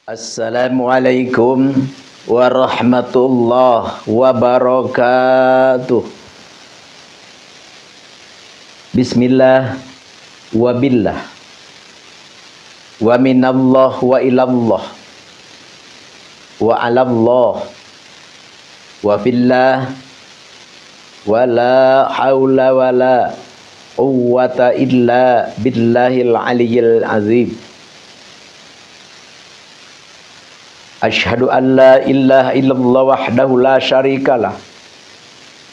Assalamualaikum warahmatullahi wabarakatuh. Bismillah wa billah wa minallah wa ilallah wa alallah wa fillah wa la hawla wa la quwwata illa billahil aliyyil azim. Asyhadu an la ilaha illallah wahdahu la syarikalah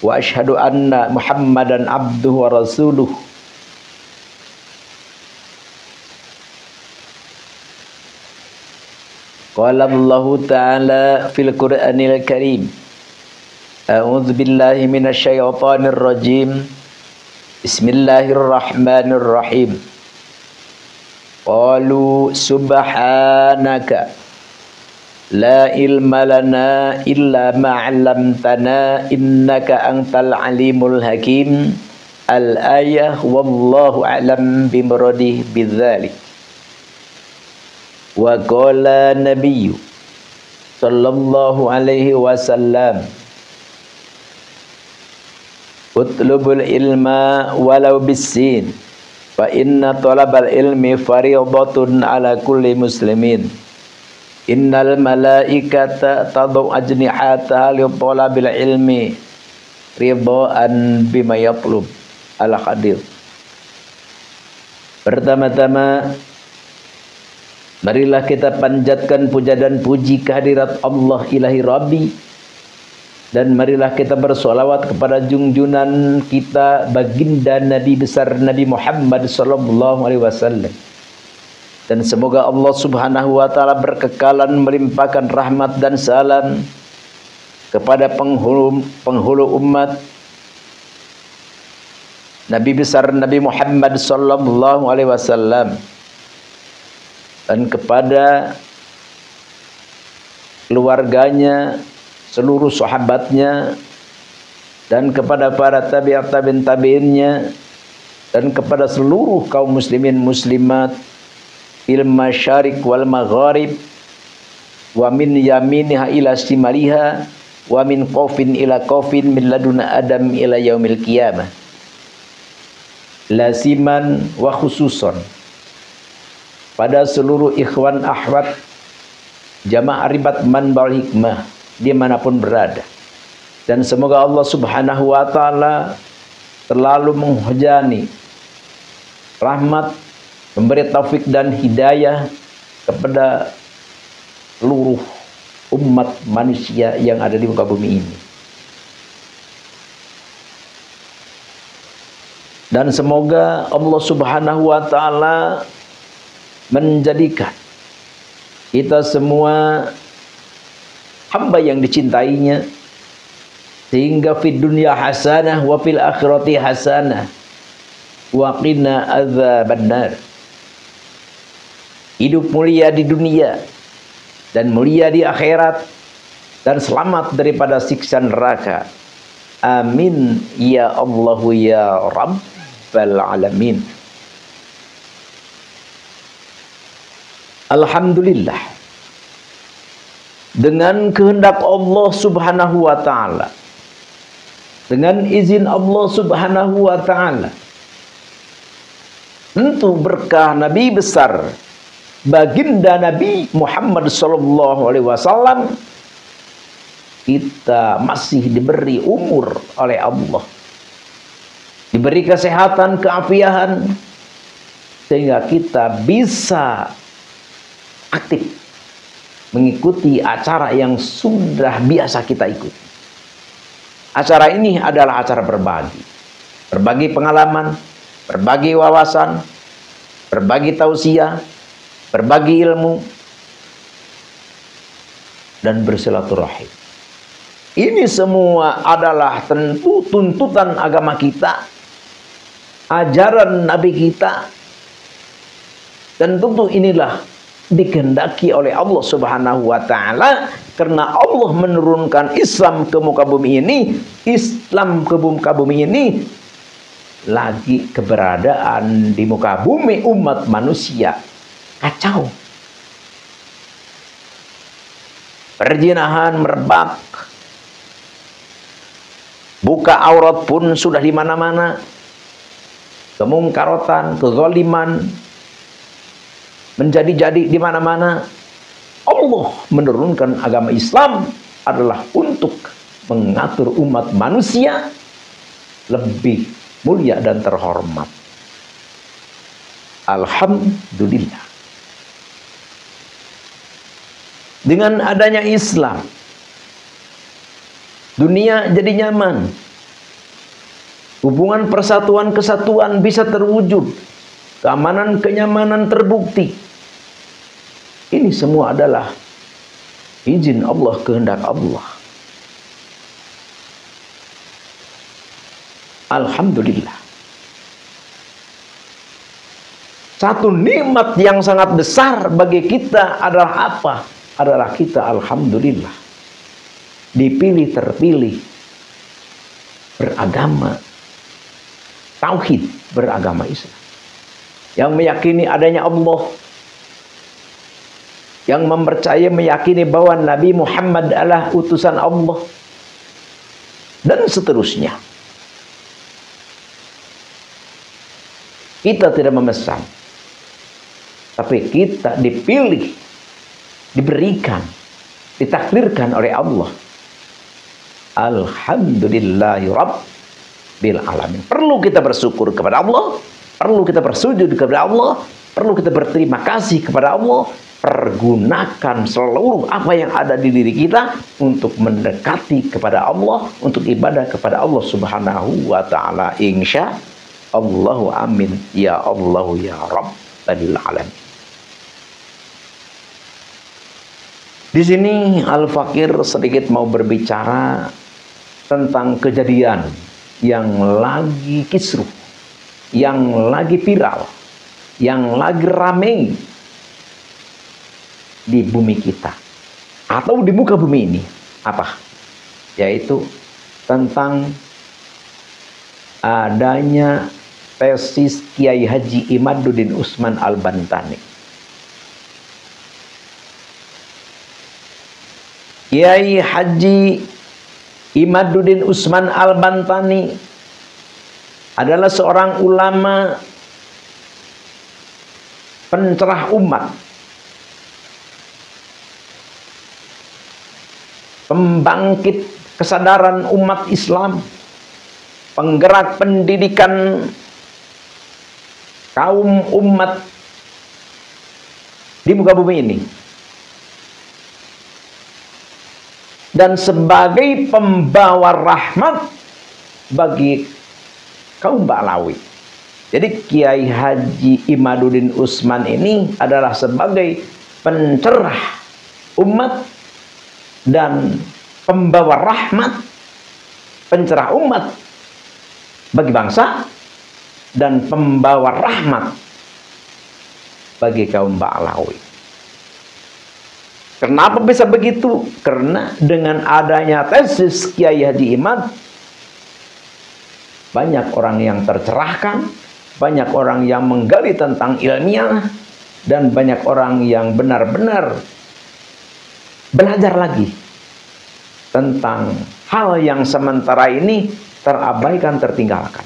wa asyhadu anna Muhammadan abduhu wa rasuluh. Qala Allah ta'ala fil Qur'anil Karim. A'udzu billahi minasy syaithanir rajim. Bismillahirrahmanirrahim. Qalu subhanaka la ilma lana illa ma 'allamtana innaka antal alimul hakim. Al-ayah wallahu a'lam bimuradihi bidzalik. Wa qala nabiyyu sallallahu alaihi wasallam utlubul ilma walau bisin fa inna talabal ilmi fariidatun ala kulli muslimin. Innal malaikata tadau ajnihata li talabil ilmi ridhaan bima yatlub. Al-Qadir. Pertama-tama marilah kita panjatkan puja dan puji kehadirat Allah ilahi Rabbi, dan marilah kita bersolawat kepada junjunan kita baginda Nabi besar Nabi Muhammad sallallahu alaihi wasallam. Dan semoga Allah subhanahu wa ta'ala berkekalan melimpahkan rahmat dan salam kepada penghulu umat Nabi besar Nabi Muhammad sallallahu alaihi wasallam, dan kepada keluarganya, seluruh sahabatnya, dan kepada para tabi'innya, dan kepada seluruh kaum muslimin muslimat fil masyarik wal magharib wa min yaminiha ila shimaliha wa min qafin ila qafin min laduna adam ila yaumil qiyamah. Lasiman wa khususon pada seluruh ikhwan ahwat jamaah ribat manbal hikmah dimanapun berada, dan semoga Allah subhanahu wa ta'ala selalu menghujani rahmat, memberi taufik dan hidayah kepada seluruh umat manusia yang ada di muka bumi ini. Dan semoga Allah subhanahu wa ta'ala menjadikan kita semua hamba yang dicintainya, sehingga fid dunya hasanah wa fil akhirati hasanah wa qina adzabannar. Hidup mulia di dunia dan mulia di akhirat, dan selamat daripada siksa neraka. Amin ya Allah ya Rabbal alamin. Alhamdulillah, dengan kehendak Allah subhanahu wa ta'ala, dengan izin Allah subhanahu wa ta'ala, tentu berkah Nabi besar baginda Nabi Muhammad sallallahu alaihi wasallam, kita masih diberi umur oleh Allah, diberi kesehatan, keafiatan, sehingga kita bisa aktif mengikuti acara yang sudah biasa kita ikuti. Acara ini adalah acara berbagi pengalaman, berbagi wawasan, berbagi tausiah, berbagi ilmu, dan bersilaturahim. Ini semua adalah tentu tuntutan agama kita, ajaran Nabi kita, dan tentu inilah dikehendaki oleh Allah subhanahu wa ta'ala, karena Allah menurunkan Islam ke muka bumi ini. Islam ke muka bumi ini lagi keberadaan di muka bumi umat manusia kacau. Perzinahan merebak. Buka aurat pun sudah di mana-mana. Kemungkarotan, kezaliman menjadi-jadi di mana-mana. Allah menurunkan agama Islam adalah untuk mengatur umat manusia lebih mulia dan terhormat. Alhamdulillah. Dengan adanya Islam, dunia jadi nyaman. Hubungan persatuan kesatuan bisa terwujud. Keamanan kenyamanan terbukti. Ini semua adalah izin Allah, kehendak Allah. Alhamdulillah. Satu nikmat yang sangat besar bagi kita adalah apa? Adalah kita alhamdulillah dipilih terpilih beragama tauhid, beragama Islam, yang meyakini adanya Allah, yang mempercayai meyakini bahwa Nabi Muhammad adalah utusan Allah, dan seterusnya. Kita tidak memesan, tapi kita dipilih, diberikan, ditakdirkan oleh Allah. Alhamdulillahi Rabbil Alamin. Perlu kita bersyukur kepada Allah, perlu kita bersujud kepada Allah, perlu kita berterima kasih kepada Allah. Pergunakan seluruh apa yang ada di diri kita untuk mendekati kepada Allah, untuk ibadah kepada Allah Subhanahu wa ta'ala. Insya Allahu amin. Ya Allah ya Rabbil Alamin. Di sini Al-Fakir sedikit mau berbicara tentang kejadian yang lagi kisruh, yang lagi viral, yang lagi ramai di bumi kita atau di muka bumi ini. Apa? Yaitu tentang adanya tesis Kiai Haji Imaduddin Usman Al-Bantani. Kiai Haji Imaduddin Usman Al-Bantani adalah seorang ulama pencerah umat, pembangkit kesadaran umat Islam, penggerak pendidikan kaum umat di muka bumi ini, dan sebagai pembawa rahmat bagi kaum Ba'lawi. Jadi Kiai Haji Imaduddin Usman ini adalah sebagai pencerah umat dan pembawa rahmat, pencerah umat bagi bangsa, dan pembawa rahmat bagi kaum Ba'lawi. Kenapa bisa begitu? Karena dengan adanya tesis Kiai Haji Imad, banyak orang yang tercerahkan, banyak orang yang menggali tentang ilmiah, dan banyak orang yang benar-benar belajar lagi tentang hal yang sementara ini terabaikan, tertinggalkan.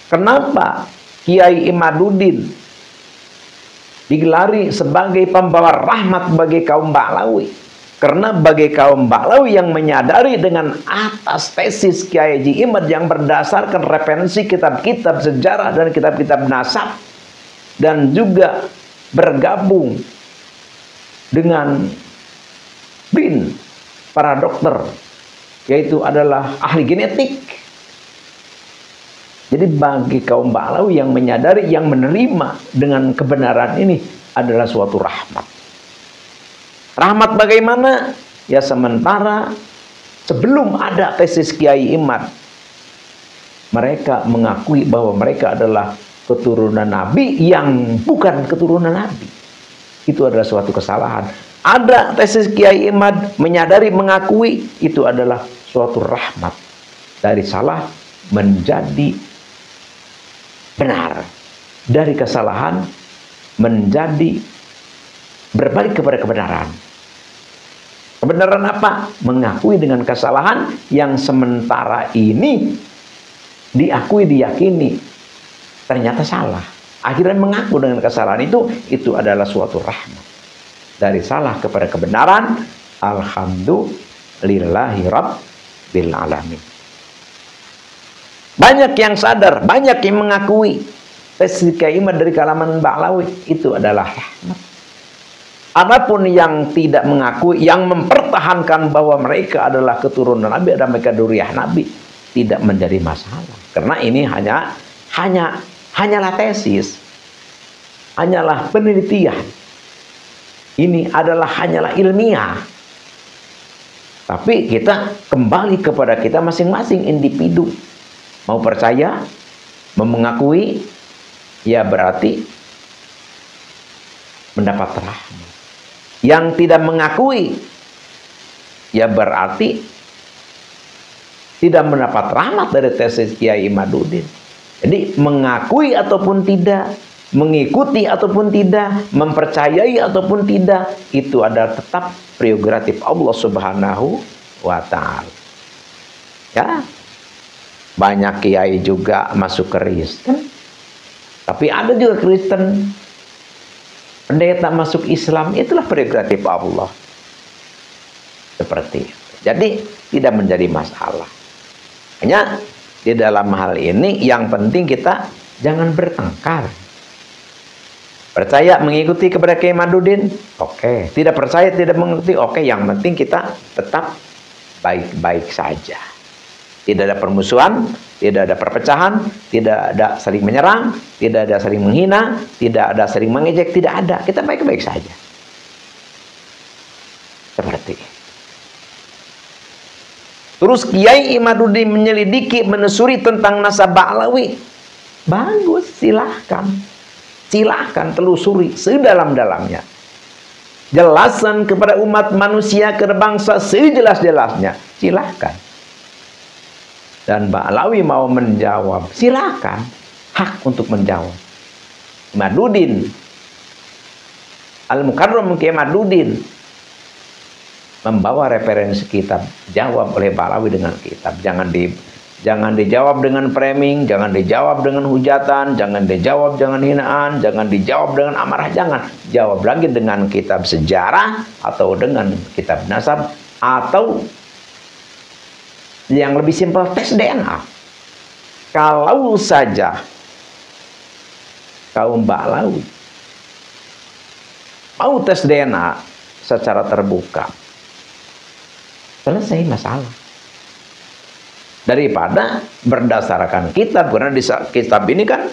Kenapa Kiai Imaduddin digelari sebagai pembawa rahmat bagi kaum Ba'lawi? Karena bagi kaum Ba'lawi yang menyadari dengan atas tesis Kiai Haji Imad yang berdasarkan referensi kitab-kitab sejarah dan kitab-kitab nasab, dan juga bergabung dengan bin para dokter, yaitu adalah ahli genetik. Jadi bagi kaum Ba'lawi yang menyadari, yang menerima dengan kebenaran ini adalah suatu rahmat. Rahmat bagaimana? Ya sementara sebelum ada tesis Kiai Imad, mereka mengakui bahwa mereka adalah keturunan Nabi yang bukan keturunan Nabi. Itu adalah suatu kesalahan. Ada tesis Kiai Imad menyadari, mengakui, itu adalah suatu rahmat. Dari salah menjadi benar, dari kesalahan menjadi berbalik kepada kebenaran. Kebenaran apa? Mengakui dengan kesalahan yang sementara ini diakui, diyakini ternyata salah. Akhirnya mengaku dengan kesalahan itu adalah suatu rahmat. Dari salah kepada kebenaran, alhamdulillahi rabbil alamin. Banyak yang sadar, banyak yang mengakui. Iman dari kalangan Ba'lawi itu adalah rahmat. Adapun yang tidak mengakui, yang mempertahankan bahwa mereka adalah keturunan Nabi, dan mereka dzurriyyah Nabi, tidak menjadi masalah. Karena ini hanyalah tesis, hanyalah penelitian. Ini hanyalah ilmiah. Tapi kita kembali kepada kita masing-masing individu. Mau percaya, mau mengakui, ya berarti mendapat rahmat. Yang tidak mengakui, ya berarti tidak mendapat rahmat dari tesis Kiai Imaduddin. Jadi mengakui ataupun tidak, mengikuti ataupun tidak, mempercayai ataupun tidak, itu adalah tetap prerogatif Allah Subhanahu wa Ta'ala. Ya, banyak kiai juga masuk Kristen, tapi ada juga Kristen pendeta masuk Islam, itulah prerogatif Allah. Seperti itu. Jadi tidak menjadi masalah. Hanya di dalam hal ini yang penting kita jangan bertengkar. Percaya mengikuti kepada Kiai Imaduddin, oke. Tidak percaya, tidak mengikuti, oke. Yang penting kita tetap baik-baik saja. Tidak ada permusuhan, tidak ada perpecahan, tidak ada saling menyerang, tidak ada saling menghina, tidak ada saling mengejek, tidak ada. Kita baik-baik saja. Seperti itu. Terus Kiai Imaduddin menyelidiki, menelusuri tentang nasab Ba'lawi. Bagus, silahkan. Silahkan telusuri sedalam-dalamnya. Jelasan kepada umat manusia, kepada bangsa sejelas-jelasnya. Silahkan. Dan Ba'lawi mau menjawab, silakan, hak untuk menjawab. Imaduddin, Al-Mukarram Kiai Imaduddin membawa referensi kitab, jawab oleh Ba'lawi dengan kitab. Jangan dijawab dengan framing, jangan dijawab dengan hujatan, jangan dijawab dengan hinaan, jangan dijawab dengan amarah, jangan. Jawab lagi dengan kitab sejarah atau dengan kitab nasab atau yang lebih simpel, tes DNA. Kalau saja kaum Ba'lawi mau tes DNA secara terbuka, selesai masalah. Daripada berdasarkan kitab, karena di kitab ini kan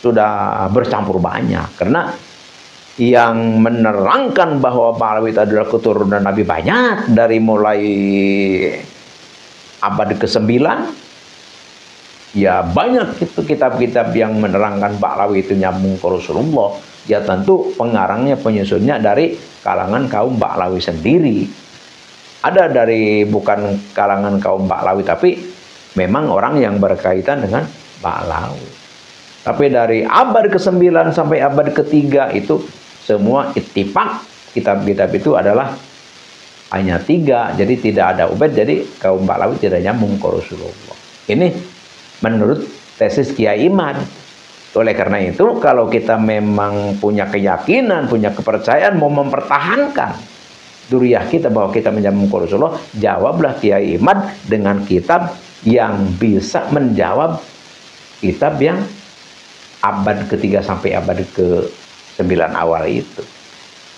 sudah bercampur banyak. Karena yang menerangkan bahwa Ba'lawi itu adalah keturunan Nabi banyak, dari mulai abad ke-9, ya banyak itu kitab-kitab yang menerangkan Ba'lawi itu nyambung ke Rasulullah. Ya tentu pengarangnya, penyusunnya dari kalangan kaum Ba'lawi sendiri. Ada dari bukan kalangan kaum Ba'lawi, tapi memang orang yang berkaitan dengan Ba'lawi. Tapi dari abad ke-9 sampai abad ke-3 itu semua ittifaq, kitab-kitab itu adalah hanya 3, jadi tidak ada Ubaid, jadi kaum Ba'lawi tidak nyambung ke Rasulullah. Ini menurut tesis Kiai Imad. Oleh karena itu, kalau kita memang punya keyakinan, punya kepercayaan, mau mempertahankan dzurriyyah kita bahwa kita menyambung ke Rasulullah, jawablah Kiai Imad dengan kitab yang bisa menjawab kitab yang abad ke-3 sampai abad ke-9 awal itu.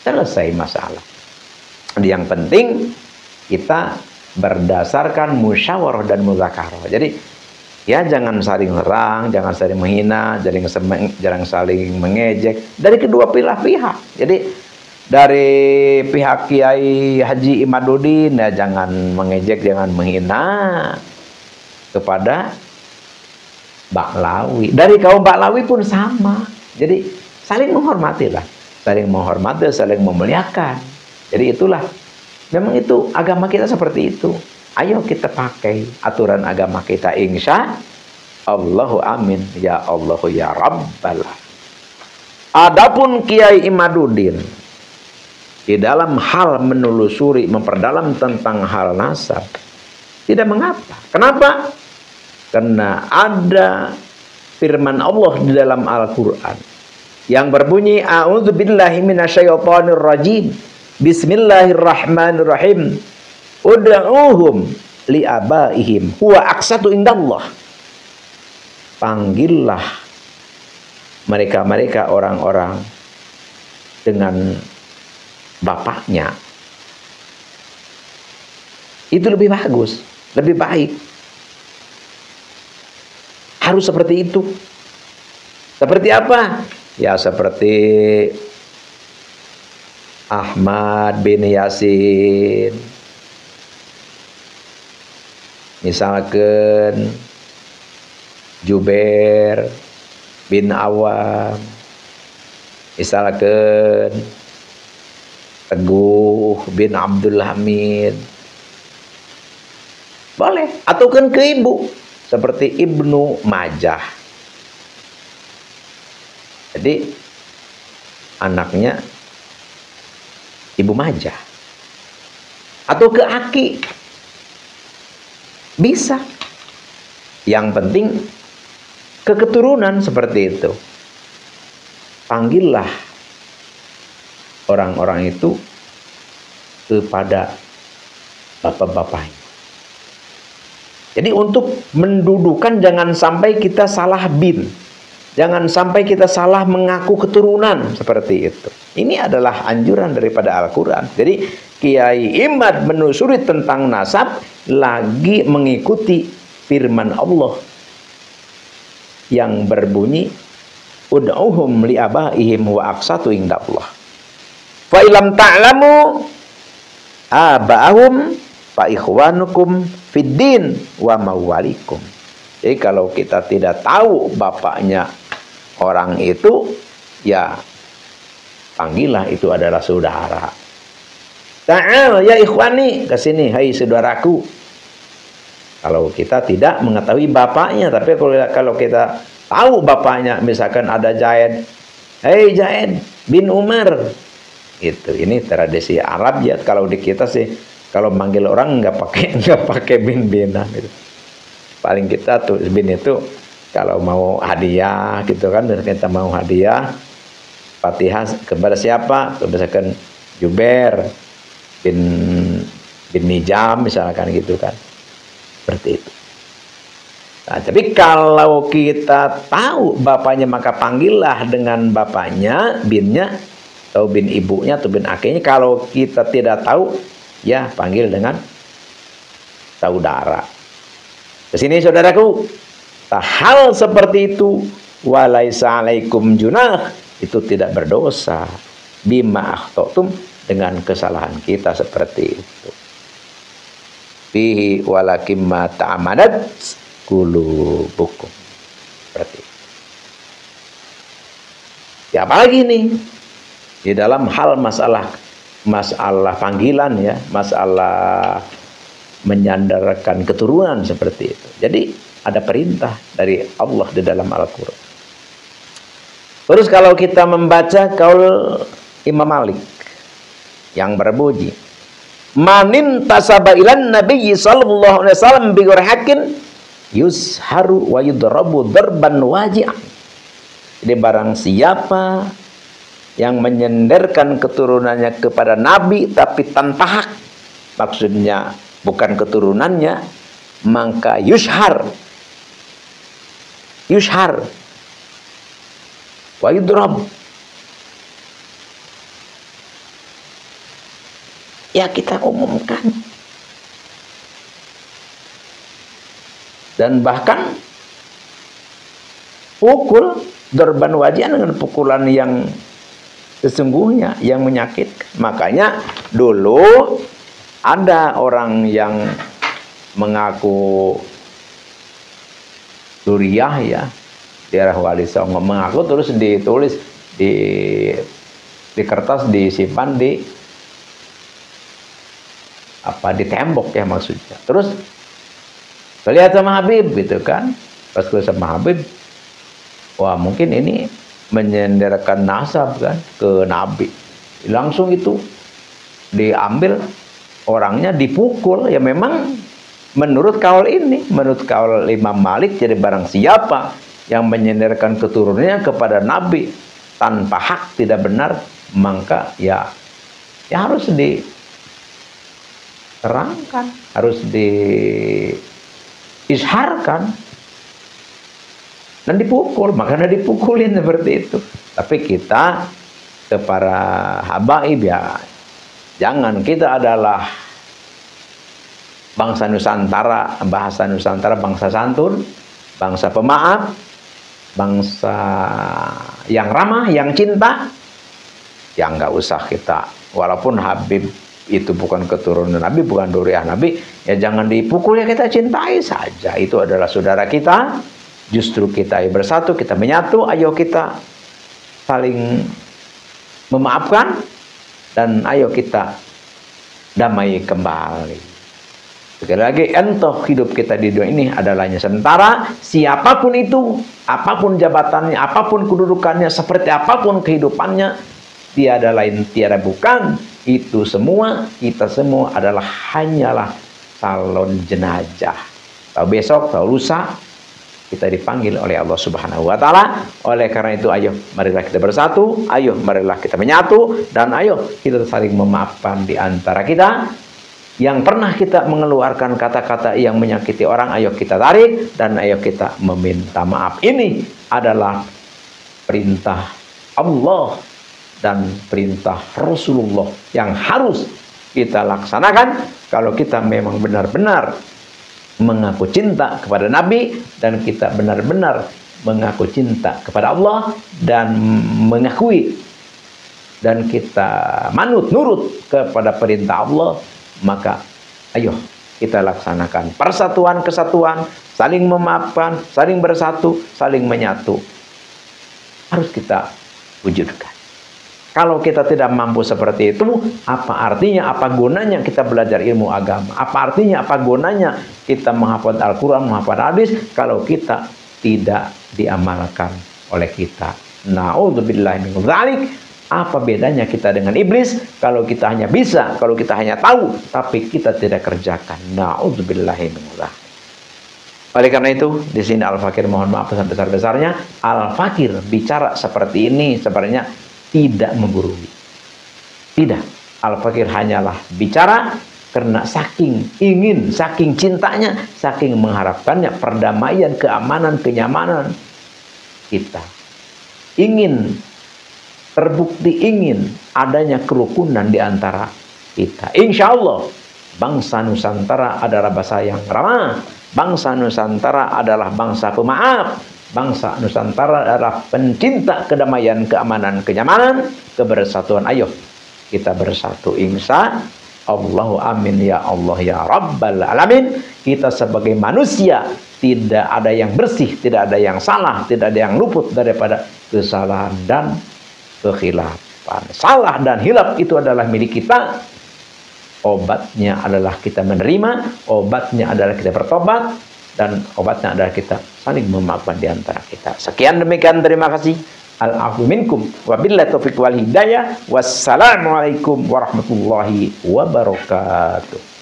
Selesai masalah. Yang penting kita berdasarkan musyawarah dan muzakarah. Jadi ya jangan saling serang, jangan saling menghina, jangan saling mengejek dari kedua pihak. Jadi dari pihak Kiai Haji Imaduddin ya jangan mengejek, jangan menghina kepada Ba'lawi. Dari kaum Ba'lawi pun sama. Jadi saling menghormati lah, saling menghormati, saling memuliakan. Jadi itulah, memang itu agama kita seperti itu. Ayo kita pakai aturan agama kita, insya Allahu amin ya Allahu ya Rabbal. Adapun Kiai Imaduddin di dalam hal menelusuri, memperdalam tentang hal nasab, tidak mengapa. Kenapa? Karena ada firman Allah di dalam Al-Quran yang berbunyi, a'udzubillahi minasyaitonir rajim, bismillahirrahmanirrahim, ud'uuhum li'abaihim huwa aqsatu indallah. Panggillah mereka-mereka orang-orang dengan bapaknya. Itu lebih bagus, lebih baik. Harus seperti itu. Seperti apa? Ya seperti Ahmad bin Yasin, misalkan Jubair bin Awam, misalkan Teguh bin Abdul Hamid, boleh. Atau kan ke ibu seperti Ibnu Majah. Jadi anaknya Ibu Majah. Atau ke aki, bisa. Yang penting ke keturunan seperti itu. Panggillah orang-orang itu kepada bapak-bapaknya. Jadi untuk mendudukan jangan sampai kita salah bin. Jangan sampai kita salah mengaku keturunan seperti itu. Ini adalah anjuran daripada Al-Quran. Jadi Kiai Imad menelusuri tentang nasab lagi mengikuti firman Allah yang berbunyi ud'uhum li'abaihim wa aqsatu indallah. Fa ilam ta'lamu aba'ahum fa ikhwanukum fid din wa mawalikum. Jadi kalau kita tidak tahu bapaknya orang itu, ya panggillah itu adalah saudara. Ta'al ya ikhwani, ke sini hai saudaraku. Kalau kita tidak mengetahui bapaknya, tapi kalau kita tahu bapaknya, misalkan ada Zaid, hei Zaid bin Umar, itu ini tradisi Arab ya. Kalau di kita sih kalau manggil orang nggak pakai bin-binan gitu. Paling kita tuh bin itu kalau mau hadiah gitu kan, kita mau hadiah Fatihah kepada siapa? Misalkan Jubair bin Nijam misalkan gitu kan. Seperti itu. Nah, tapi kalau kita tahu bapaknya maka panggillah dengan bapaknya, binnya atau bin ibunya atau bin akhirnya. Kalau kita tidak tahu, ya panggil dengan saudara. Kesini saudaraku, hal seperti itu walaisa alaikum junah, itu tidak berdosa bima akhtatum, dengan kesalahan kita seperti itu. Fihi walakim ma ta'amadat qulubukum. Seperti itu. Ya apalagi nih di dalam hal masalah panggilan ya, masalah menyandarkan keturunan seperti itu. Jadi ada perintah dari Allah di dalam Al-Quran. Terus kalau kita membaca kaul Imam Malik yang berbunyi, manin tasaba ilan nabiyyi sallallahu alaihi wasallam bi hakin yusharu wa yudrabu darban waji'an. Jadi barang siapa yang menyenderkan keturunannya kepada Nabi tapi tanpa hak, maksudnya bukan keturunannya, maka yushar wa yudrab, ya kita umumkan. Dan bahkan pukul darban wajian dengan pukulan yang sesungguhnya yang menyakitkan. Makanya dulu ada orang yang mengaku Suriah ya, daerah Wali Songo, mengaku terus ditulis di kertas, disimpan di tembok ya maksudnya. Terus lihat sama Habib gitu kan, pas gue sama Habib, wah mungkin ini menyenderkan nasab kan ke Nabi, langsung itu diambil, orangnya dipukul. Ya memang menurut kaul ini, menurut kaul Imam Malik, jadi barang siapa yang menyandarkan keturunannya kepada Nabi tanpa hak, tidak benar, maka ya harus diterangkan, harus diisharkan dan dipukul. Makanya dipukulin seperti itu. Tapi kita ke para habaib ya, jangan, kita adalah bangsa Nusantara, bahasa Nusantara, bangsa santun, bangsa pemaaf, bangsa yang ramah, yang cinta. Ya nggak usah kita, walaupun Habib itu bukan keturunan Nabi, bukan duriah Nabi, ya jangan dipukul, ya kita cintai saja. Itu adalah saudara kita. Justru kita bersatu, kita menyatu. Ayo kita saling memaafkan, dan ayo kita damai kembali. Sekali lagi, entah hidup kita di dunia ini adalah hanya sementara. Siapapun itu, apapun jabatannya, apapun kedudukannya, seperti apapun kehidupannya, tiada lain tiada bukan, itu semua, kita semua adalah hanyalah salon jenazah. Tahu besok, tahu lusa, kita dipanggil oleh Allah Subhanahu wa Ta'ala. Oleh karena itu, ayo marilah kita bersatu, ayo marilah kita menyatu, dan ayo kita saling memaafkan di antara kita. Yang pernah kita mengeluarkan kata-kata yang menyakiti orang, ayo kita tarik, dan ayo kita meminta maaf. Ini adalah perintah Allah dan perintah Rasulullah yang harus kita laksanakan kalau kita memang benar-benar mengaku cinta kepada Nabi, dan kita benar-benar mengaku cinta kepada Allah, dan mengakui dan kita manut nurut kepada perintah Allah. Maka ayo kita laksanakan persatuan, kesatuan, saling memaafkan, saling bersatu, saling menyatu. Harus kita wujudkan. Kalau kita tidak mampu seperti itu, apa artinya, apa gunanya kita belajar ilmu agama? Apa artinya, apa gunanya kita menghafal Al-Quran, menghafal hadis, kalau kita tidak diamalkan oleh kita? Na'udzubillahi min dzalik. Apa bedanya kita dengan iblis? Kalau kita hanya bisa, kalau kita hanya tahu, tapi kita tidak kerjakan. Na'udzubillahi min dzalik. Oleh karena itu, di sini Al-Fakir mohon maaf sebesar-besarnya. Al-Fakir bicara seperti ini sebenarnya tidak menggurui. Tidak. Al-Fakir hanyalah bicara karena saking ingin, saking cintanya, saking mengharapkannya perdamaian, keamanan, kenyamanan kita. Ingin terbukti, ingin adanya kerukunan di antara kita. Insya Allah, bangsa Nusantara adalah bangsa yang ramah. Bangsa Nusantara adalah bangsa pemaaf. Bangsa Nusantara adalah pencinta kedamaian, keamanan, kenyamanan, kebersatuan. Ayo kita bersatu, insya Allah. Amin ya Allah ya Rabbal Alamin. Kita sebagai manusia tidak ada yang bersih, tidak ada yang salah, tidak ada yang luput daripada kesalahan dan kekhilafan. Salah dan hilaf itu adalah milik kita. Obatnya adalah kita menerima, obatnya adalah kita bertobat, dan obatnya adalah kita saling memaafkan di antara kita. Sekian demikian, terima kasih. Al-'afwu minkum wabillahi taufiq wal hidayah. Wassalamualaikum warahmatullahi wabarakatuh.